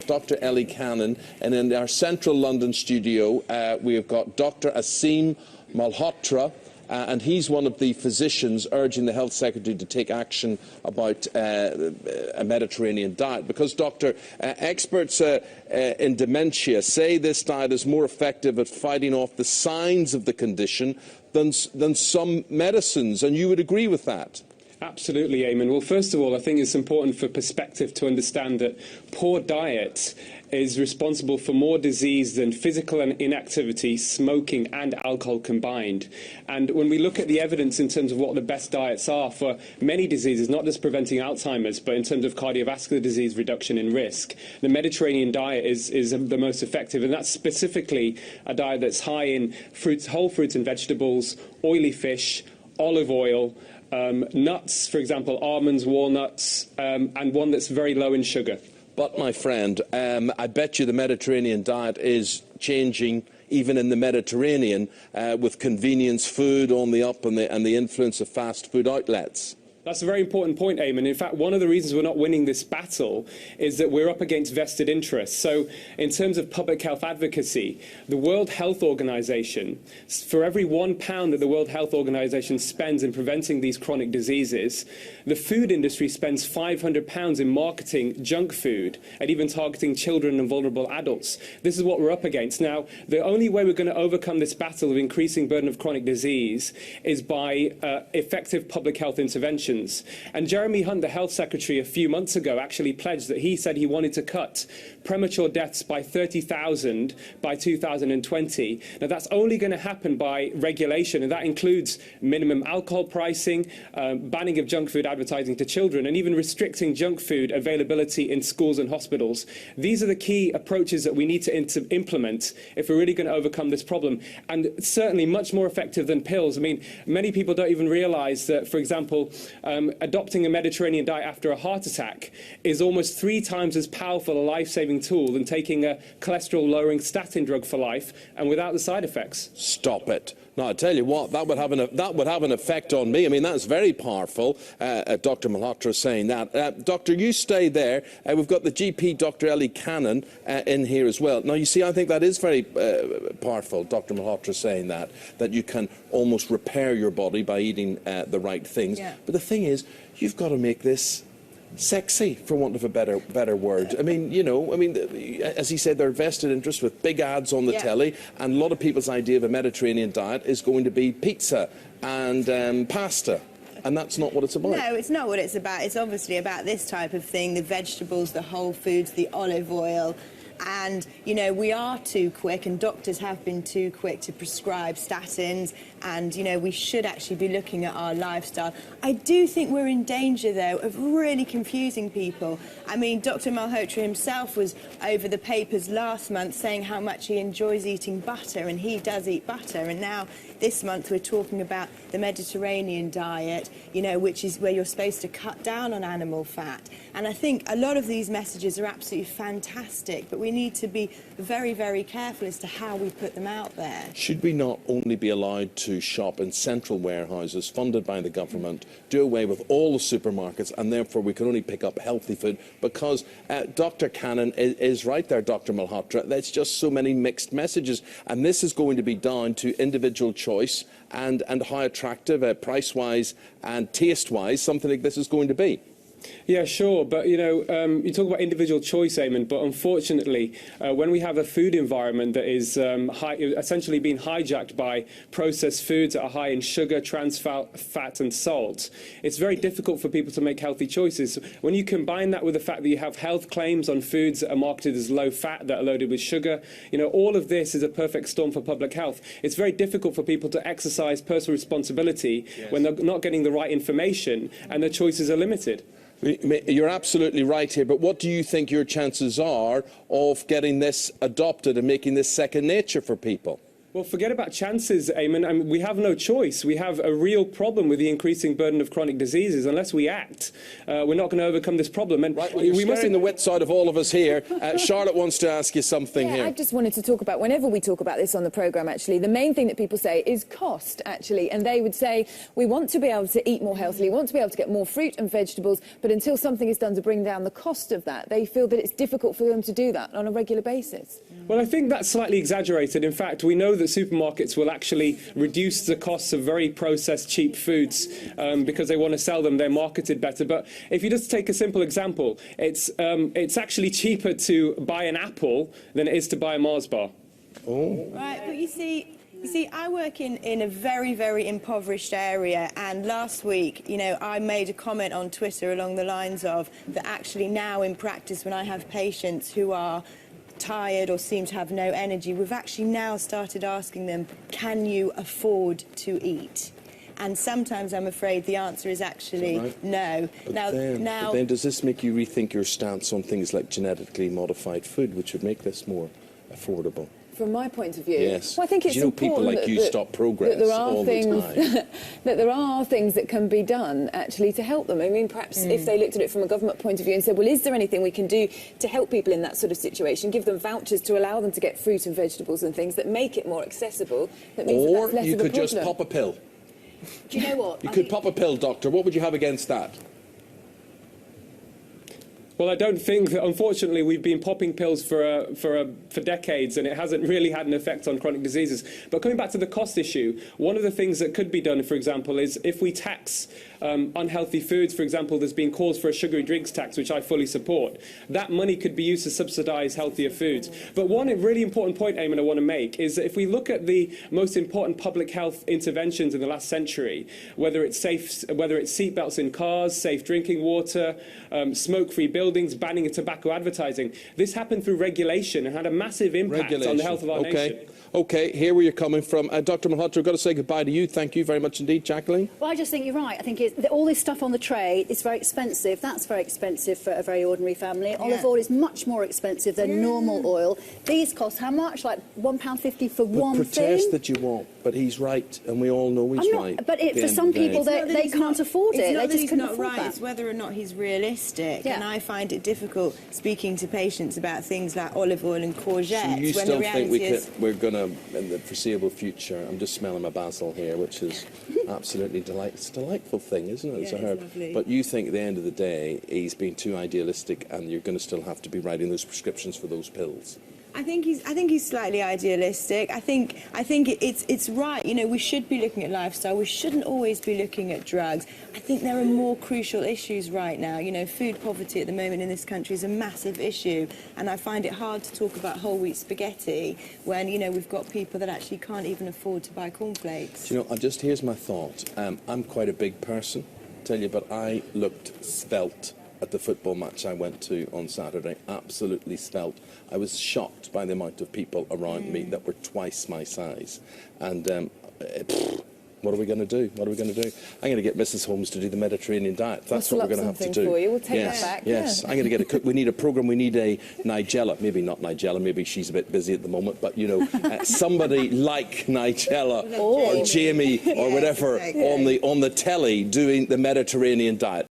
Dr. Ellie Cannon, and in our central London studio we have got Dr. Aseem Malhotra, and he's one of the physicians urging the Health Secretary to take action about a Mediterranean diet. Because, Doctor, experts in dementia say this diet is more effective at fighting off the signs of the condition than some medicines, and you would agree with that? Absolutely, Eamon. Well, first of all, I think it's important for perspective to understand that poor diet is responsible for more disease than physical inactivity, smoking and alcohol combined. And when we look at the evidence in terms of what the best diets are for many diseases, not just preventing Alzheimer's, but in terms of cardiovascular disease reduction in risk, the Mediterranean diet is the most effective. And that's specifically a diet that's high in fruits, whole fruits and vegetables, oily fish, olive oil, nuts, for example, almonds, walnuts, and one that's very low in sugar. But, my friend, I bet you the Mediterranean diet is changing even in the Mediterranean with convenience food on the up and the influence of fast food outlets. That's a very important point, Eamon. In fact, one of the reasons we're not winning this battle is that we're up against vested interests. So in terms of public health advocacy, the World Health Organization, for every £1 that the World Health Organization spends in preventing these chronic diseases, the food industry spends £500 in marketing junk food and even targeting children and vulnerable adults. This is what we're up against. Now, the only way we're going to overcome this battle of increasing burden of chronic disease is by effective public health interventions. And Jeremy Hunt, the Health Secretary, a few months ago actually pledged that he said he wanted to cut premature deaths by 30,000 by 2020. Now, that's only going to happen by regulation, and that includes minimum alcohol pricing, banning of junk food advertising to children, and even restricting junk food availability in schools and hospitals. These are the key approaches that we need to implement if we're really going to overcome this problem, and certainly much more effective than pills. I mean, many people don't even realize that, for example, adopting a Mediterranean diet after a heart attack is almost 3 times as powerful a life-saving tool than taking a cholesterol-lowering statin drug for life and without the side effects. Stop it. Now, I tell you what, that would have an effect on me. I mean, that's very powerful, Dr. Malhotra saying that. Doctor, you stay there. We've got the GP, Dr. Ellie Cannon, in here as well. Now, you see, I think that is very powerful, Dr. Malhotra saying that you can almost repair your body by eating the right things. Yeah. But the thing is, you've got to make this sexy, for want of a better word. I mean, you know, as he said, there are vested interests with big ads on the telly, and a lot of people's idea of a Mediterranean diet is going to be pizza and pasta. And that's not what it's about. No, it's not what it's about. It's obviously about this type of thing, the vegetables, the whole foods, the olive oil. And, you know, we are too quick, and doctors have been too quick to prescribe statins, and, you know, we should actually be looking at our lifestyle. I do think we're in danger, though, of really confusing people. I mean, Dr. Malhotra himself was over the papers last month saying how much he enjoys eating butter, and he does eat butter. And now, this month, we're talking about the Mediterranean diet, you know, which is where you're supposed to cut down on animal fat. And I think a lot of these messages are absolutely fantastic, but we need to be very, very careful as to how we put them out there. Should we not only be allowed to shop in central warehouses funded by the government, do away with all the supermarkets, and therefore we can only pick up healthy food? Because Dr. Cannon is right there, Dr. Malhotra. There's just so many mixed messages, and this is going to be down to individual choice and how attractive, price-wise and taste-wise, something like this is going to be. Yeah, sure, but, you know, you talk about individual choice, Eamon, but unfortunately, when we have a food environment that is essentially being hijacked by processed foods that are high in sugar, trans fat and salt, it's very difficult for people to make healthy choices. When you combine that with the fact that you have health claims on foods that are marketed as low fat, that are loaded with sugar, you know, all of this is a perfect storm for public health. It's very difficult for people to exercise personal responsibility when they're not getting the right information and their choices are limited. You're absolutely right here, but what do you think your chances are of getting this adopted and making this second nature for people? Well, forget about chances, Eamon. I mean, we have no choice. We have a real problem with the increasing burden of chronic diseases. Unless we act, we're not going to overcome this problem. And right, well, you're scaring the wits out of all of us here. Charlotte wants to ask you something here. I just wanted to talk about, whenever we talk about this on the programme, actually, the main thing that people say is cost, actually. And they would say, we want to be able to eat more healthily, we want to be able to get more fruit and vegetables, but until something is done to bring down the cost of that, they feel that it's difficult for them to do that on a regular basis. Well, I think that's slightly exaggerated. In fact, we know that supermarkets will actually reduce the costs of very processed, cheap foods because they want to sell them. They're marketed better. But if you just take a simple example, it's actually cheaper to buy an apple than it is to buy a Mars bar. Oh. Right, but you see, I work in a very, very impoverished area, and last week, I made a comment on Twitter along the lines of that actually now in practice, when I have patients who are tired or seem to have no energy, we've actually now started asking them, can you afford to eat? And sometimes I'm afraid the answer is actually no. But then does this make you rethink your stance on things like genetically modified food, which would make this more affordable? From my point of view, yes. well, I think it's people like you stop progress that there are all things, the time. that there are things that can be done actually to help them. I mean, perhaps if they looked at it from a government point of view and said, well, is there anything we can do to help people in that sort of situation? Give them vouchers to allow them to get fruit and vegetables and things that make it more accessible. That means or that's less you of a could just problem. pop a pill. Do you know what? You could pop a pill, doctor. What would you have against that? Well, I don't think that, unfortunately, we've been popping pills for decades, and it hasn't really had an effect on chronic diseases. But coming back to the cost issue, one of the things that could be done, for example, is if we tax unhealthy foods. For example, there's been calls for a sugary drinks tax, which I fully support. That money could be used to subsidise healthier foods. But one really important point, Eamon, I want to make is that if we look at the most important public health interventions in the last century, whether it's seatbelts in cars, safe drinking water, smoke-free buildings, banning of tobacco advertising, this happened through regulation and had a massive impact on the health of our nation. OK, here where you're coming from. Dr Malhotra, I've got to say goodbye to you. Thank you very much indeed. Jacqueline? Well, I just think you're right. I think all this stuff on the tray is very expensive. That's very expensive for a very ordinary family. Olive oil is much more expensive than normal oil. These cost how much? Like £1.50 for one thing? Protest that you want, but he's right, and we all know he's right. But for some people, they can't afford it. They just couldn't afford that. It's whether or not he's realistic. Yeah. And I find it difficult speaking to patients about things like olive oil and courgettes. So you when still the reality think we're going to, in the foreseeable future, I'm just smelling my basil here, which is absolutely it's a delightful thing, isn't it? It's a herb. Lovely. But you think at the end of the day, he's being too idealistic and you're going to still have to be writing those prescriptions for those pills? I think he's slightly idealistic. I think it's right. You know, we should be looking at lifestyle. We shouldn't always be looking at drugs. I think there are more crucial issues right now. You know, food poverty at the moment in this country is a massive issue, and I find it hard to talk about whole wheat spaghetti when, you know, we've got people that actually can't even afford to buy cornflakes. Do you know, here's my thought. I'm quite a big person, tell you, but I looked svelte at the football match I went to on Saturday. Absolutely svelte. I was shocked by the amount of people around me that were twice my size. And what are we going to do? What are we going to do? I'm going to get Mrs. Holmes to do the Mediterranean diet. That's what we're going to have to do. For you. We'll take that back. Yes, I'm going to get a cook. We need a programme. We need a Nigella. Maybe not Nigella. Maybe she's a bit busy at the moment. But, you know, somebody like Nigella or Jamie or whatever on the telly doing the Mediterranean diet.